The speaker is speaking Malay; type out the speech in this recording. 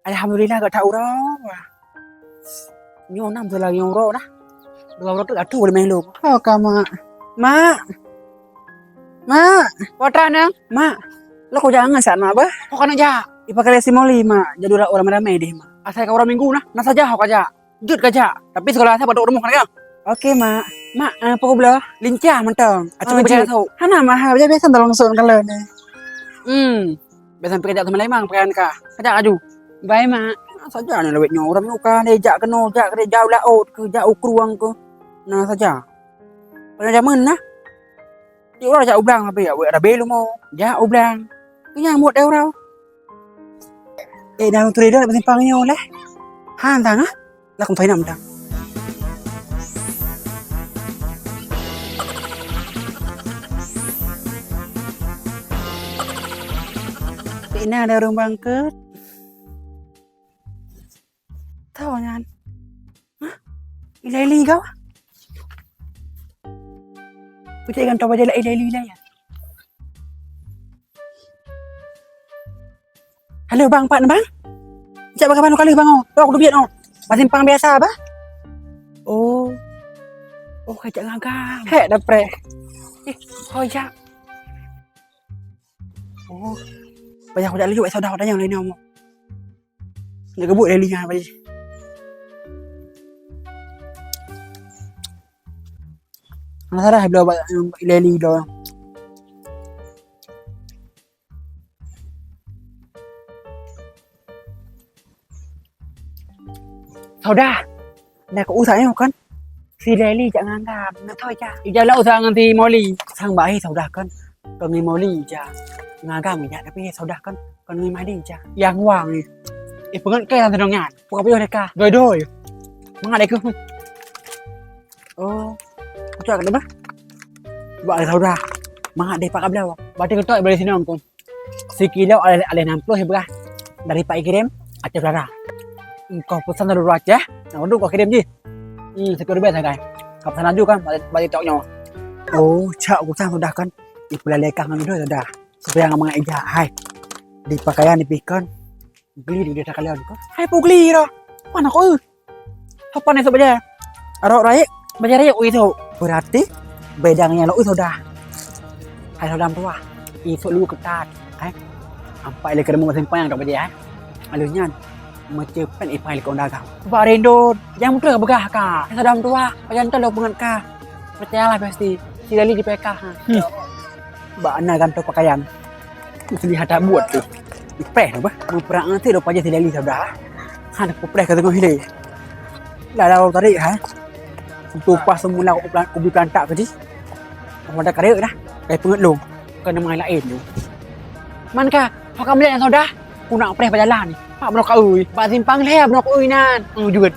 Alhamdulillah gak tahu dah. Nyo nam tu lagi ngoro dah. Dua orang tu dah tu boleh main lu. Oh kamu. Mak. Mak, Watra nang. mak. Lo kok jangan saat mak bah? Kok kana ja? Ipakai lesi moli mak. Jadi orang ramai deh mak. Asal ka orang minggu nah. Nasa ja kok aja. Jut ka ja. Tapi sekolah saya pada rumah kan ya. Oke mak. Mak, pokok belah. Lincah mentang. Acung baca biji. tahu. Hana mah, biasa tolong susun kalau nih. Biasa pergi teman lain mang pergi ka. Kajak aju. Baik mak. Saja nih lewat nyoram nu kan ejak keno jak ke jauh laut ke jauh keruang ke. Nah saja. Pada zaman nah. Dia orang jauh belang tapi ya, ada belu mau jauh belang. Cái một đâu đâu. Đang tụi đó là bên pang nhau đấy. Han thằng á là không thấy nằm đâu. Ini ada orang bangkit. Tahu nyan? Hah? Ilai kau? Kita kan coba jalan ilai ya. Halo bang, Pak bang? Cak bagaimana kali bang? Oh, aku biar masih simpang biasa apa? Oh, kayak ngagam. Heh, dapre. Cak. Oh, banyak udah lihat saudara yang lain ngomong. Nak kebut dari lihat apa je? Masalah belum leli belum. Saudara, nak kau usahanya kan? Si Lely jangan ngam, nak thôi cha. Ija la usah nganti moli. Sang bayi saudara kan? Còn người moli cha. Ngagam ya, tapi saudara kan? Còn người mali cha. Yang wang ni. Pengen kayak nanti nongat. Bukan apa mereka. Doi. Mangat aku. Oh, cakap apa? Buat saudara. Mangat deh pak ablau. Berarti kita balik sini nonton. Sekilo oleh 60 ya dari Pak kirim acap darah. Kau pesan dari luar aja. Nah, untuk kau kirim je. Sekitar biasa kan. Kau pesan aja kan, balik toknya. Oh, cak aku sang sudah kan. Ipulah lekah ngan itu sudah. Supaya nggak mengaja. Hai. Di pakaian dipikon. Beli di desa kalian kan. Hai pugli ro. Mana kau? Apa nih sebenarnya? Arok raya. Baca raya itu. Berarti bedangnya lo sudah. Hai saudara tua. Itu lu ketat. Hai. Sampai le keremu sempang tak baca. Alunya macam ipai le kau dagang. Pak Rindo, yang mudah begah ka. Saudara tua, pajan tu lo pengen ka. Percayalah pasti. Si Lely di PK. Mbak Ana gantung pakaian. Mesti lihat tak buat tu. Ipeh apa? Memperang nanti lo pakai si Lely saudara. Ada popres kata kau hilang. Dah tadi ha. Tupas semula ubi plantak ke ji. Orang dah karya dah. Kayak pengetlung. Kena main lain tu. Man ka, kau kamu lihat saudara? Ku nak preh berjalan ni. Pak menok ui. Pak simpang leh menok ui nan. Juga.